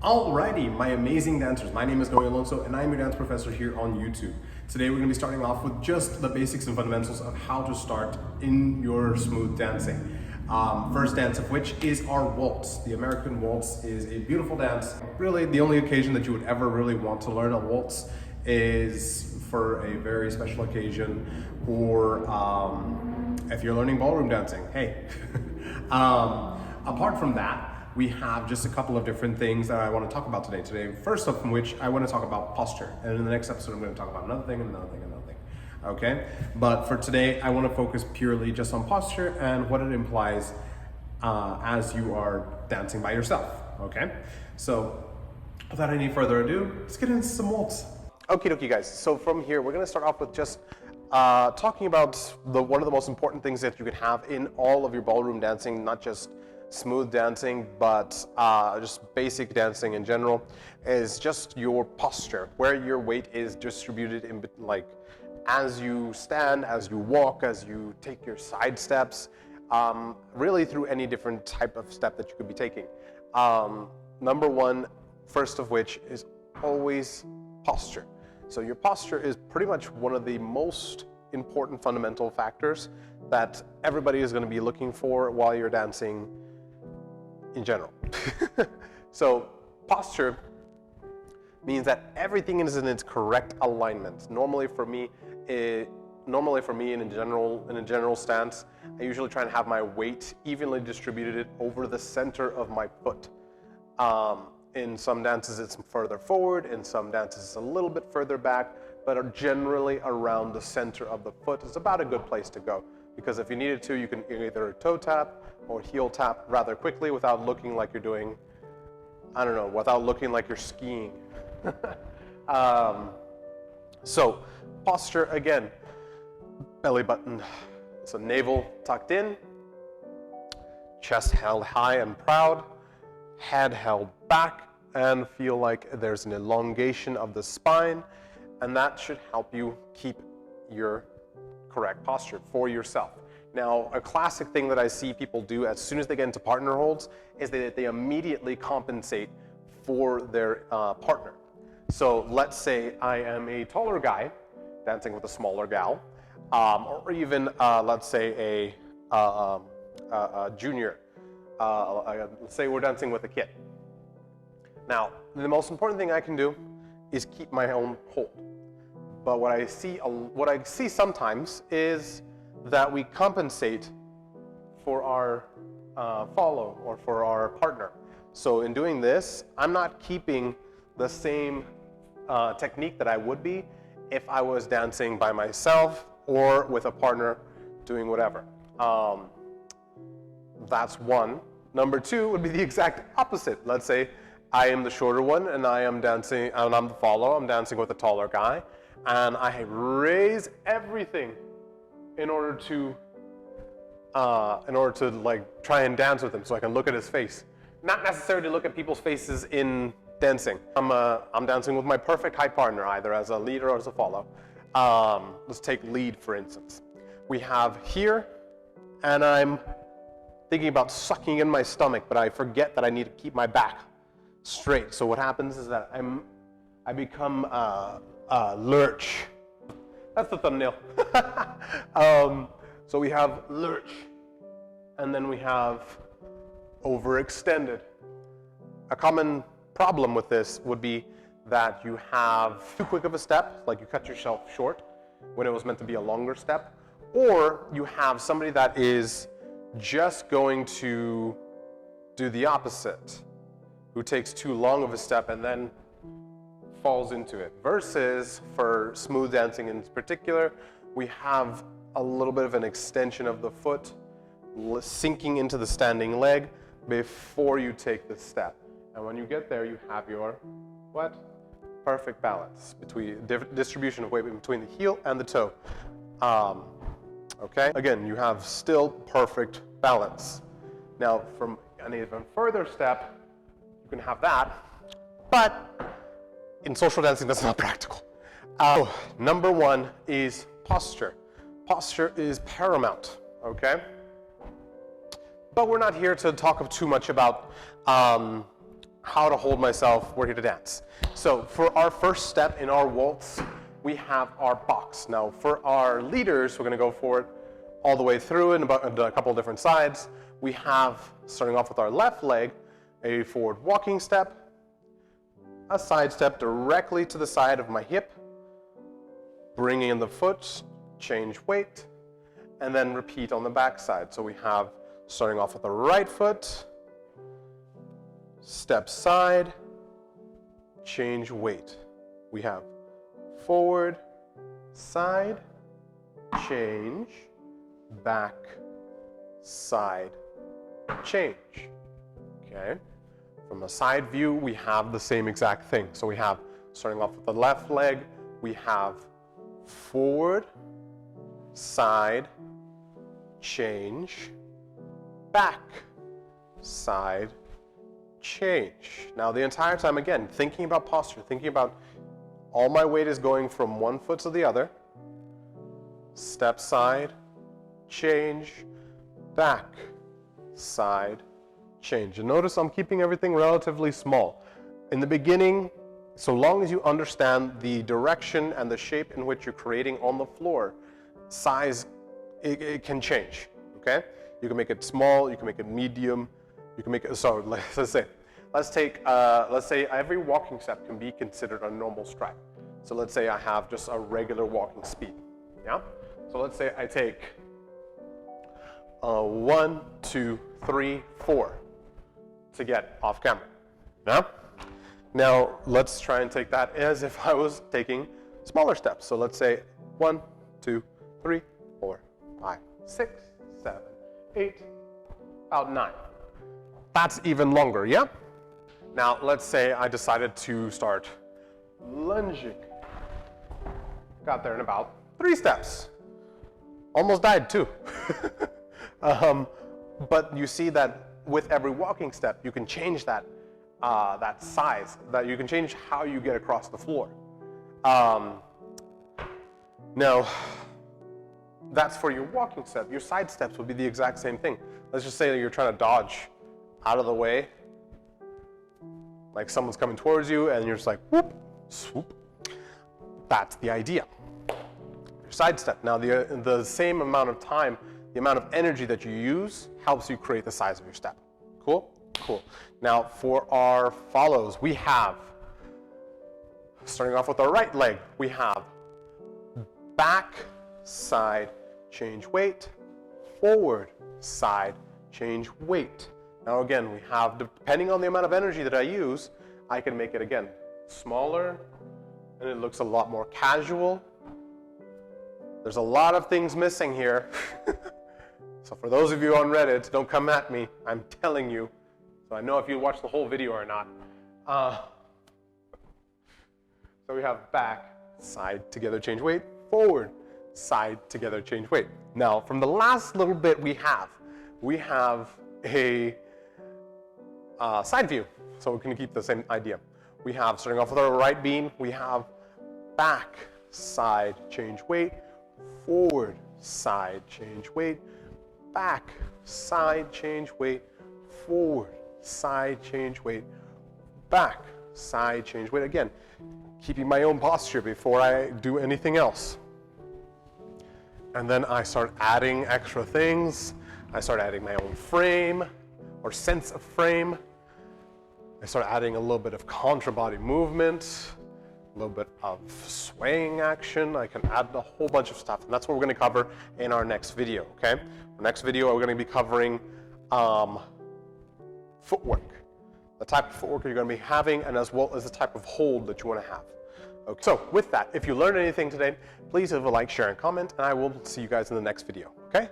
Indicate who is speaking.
Speaker 1: Alrighty, my amazing dancers. My name is Noe Alonzo and I'm your dance professor here on YouTube. Today we're going to be starting off with just the basics and fundamentals of how to start in your smooth dancing. First dance of which is our waltz. The American waltz is a beautiful dance. Really, the only occasion that you would ever really want to learn a waltz is for a very special occasion, or if you're learning ballroom dancing, hey. Apart from that, we have just a couple of different things that I want to talk about today. First of which, I want to talk about posture. And in the next episode, I'm going to talk about another thing and another thing and another thing. Okay? But for today, I want to focus purely just on posture and what it implies as you are dancing by yourself. Okay? So, without any further ado, let's get into some waltz. Okie dokie, guys. So from here, we're going to start off with just talking about one of the most important things that you can have in all of your ballroom dancing, not just smooth dancing, but just basic dancing in general, is just your posture, where your weight is distributed in, like, as you stand, as you walk, as you take your side steps, really through any different type of step that you could be taking. Number one, first of which, is always posture. So your posture is pretty much one of the most important fundamental factors that everybody is going to be looking for while you're dancing in general. So posture means that everything is in its correct alignment. Normally for me in a general stance, I usually try and have my weight evenly distributed over the center of my foot. In some dances it's further forward, in some dances it's a little bit further back, but generally around the center of the foot is about a good place to go. Because if you needed to, you can either toe tap or heel tap rather quickly without looking like you're doing, without looking like you're skiing. So posture, again, belly button, so navel tucked in, chest held high and proud, head held back, and feel like there's an elongation of the spine, and that should help you keep your correct posture for yourself. Now, a classic thing that I see people do as soon as they get into partner holds is that they immediately compensate for their partner. So let's say I am a taller guy dancing with a smaller gal, or even let's say a junior. Let's say we're dancing with a kid. Now, the most important thing I can do is keep my own hold. But what I see sometimes is that we compensate for our follow or for our partner. So in doing this, I'm not keeping the same technique that I would be if I was dancing by myself or with a partner doing whatever. That's one. Number two would be the exact opposite. Let's say I am the shorter one and I am dancing, and I'm the follow, I'm dancing with a taller guy, and I raise everything in order to like try and dance with him so I can look at his face. Not necessarily look at people's faces in dancing. I'm dancing with my perfect height partner, either as a lead or as a follow. Let's take lead, for instance. We have here, and I'm thinking about sucking in my stomach, but I forget that I need to keep my back straight. So what happens is that I become lurch. That's the thumbnail. So we have lurch, and then we have overextended. A common problem with this would be that you have too quick of a step, like you cut yourself short when it was meant to be a longer step, or you have somebody that is just going to do the opposite, who takes too long of a step and then falls into it. Versus for smooth dancing in particular, we have a little bit of an extension of the foot sinking into the standing leg before you take the step. And when you get there, you have your what? Perfect balance between distribution of weight between the heel and the toe. Okay? Again, you have still perfect balance. Now, from an even further step, you can have that, but in social dancing, that's not practical. Number one is posture. Posture is paramount, okay? But we're not here to talk too much about how to hold myself ready to dance. So for our first step in our waltz, we have our box. Now for our leaders, we're going to go for it all the way through and a couple of different sides. We have, starting off with our left leg, a forward walking step, a side step directly to the side of my hip, bringing in the foot, change weight, and then repeat on the back side. So we have, starting off with the right foot, step side, change weight. We have forward, side, change, back, side, change. Okay. From a side view, we have the same exact thing. So we have, starting off with the left leg, we have forward, side, change, back, side, change. Now the entire time, again, thinking about posture, thinking about all my weight is going from one foot to the other, step side, change, back, side, change. And notice I'm keeping everything relatively small. In the beginning, so long as you understand the direction and the shape in which you're creating on the floor, size, it can change, okay? You can make it small, you can make it medium, you can make it, so let's say every walking step can be considered a normal stride. So let's say I have just a regular walking speed, yeah? So let's say I take 1, 2, 3, 4 to get off camera, yeah? Now let's try and take that as if I was taking smaller steps. So let's say 1, 2, 3, 4, 5, 6, 7, 8, about 9. That's even longer, yeah? Now, let's say I decided to start lunging. Got there in about 3 steps. Almost died too. But you see that with every walking step, you can change that, that size, that you can change how you get across the floor. Now, that's for your walking step. Your side steps would be the exact same thing. Let's just say that you're trying to dodge out of the way, like someone's coming towards you and you're just like, whoop, swoop. That's the idea. Your side step. Now the same amount of time, the amount of energy that you use helps you create the size of your step. Cool? Cool. Now for our follows, we have, starting off with our right leg, we have back, side, change weight, forward, side, change weight. Now again, we have, depending on the amount of energy that I use, I can make it again smaller, and it looks a lot more casual. There's a lot of things missing here. So for those of you on Reddit, don't come at me. I'm telling you. So I know if you watch the whole video or not. So we have back, side, together, change weight, forward, side, together, change weight. Now, from the last little bit we have a side view. So we can keep the same idea. We have, starting off with our right beam, we have back, side, change weight, forward, side, change weight, back, side, change weight, forward, side, change weight, back, side, change weight. Again, keeping my own posture before I do anything else. And then I start adding extra things. I start adding my own frame or sense of frame. I start adding a little bit of contra body movement, a little bit of swaying action. I can add a whole bunch of stuff, and that's what we're going to cover in our next video, okay? Our next video, we're going to be covering footwork, the type of footwork you're going to be having, and as well as the type of hold that you want to have. Okay. So with that, if you learned anything today, please leave a like, share, and comment, and I will see you guys in the next video, okay?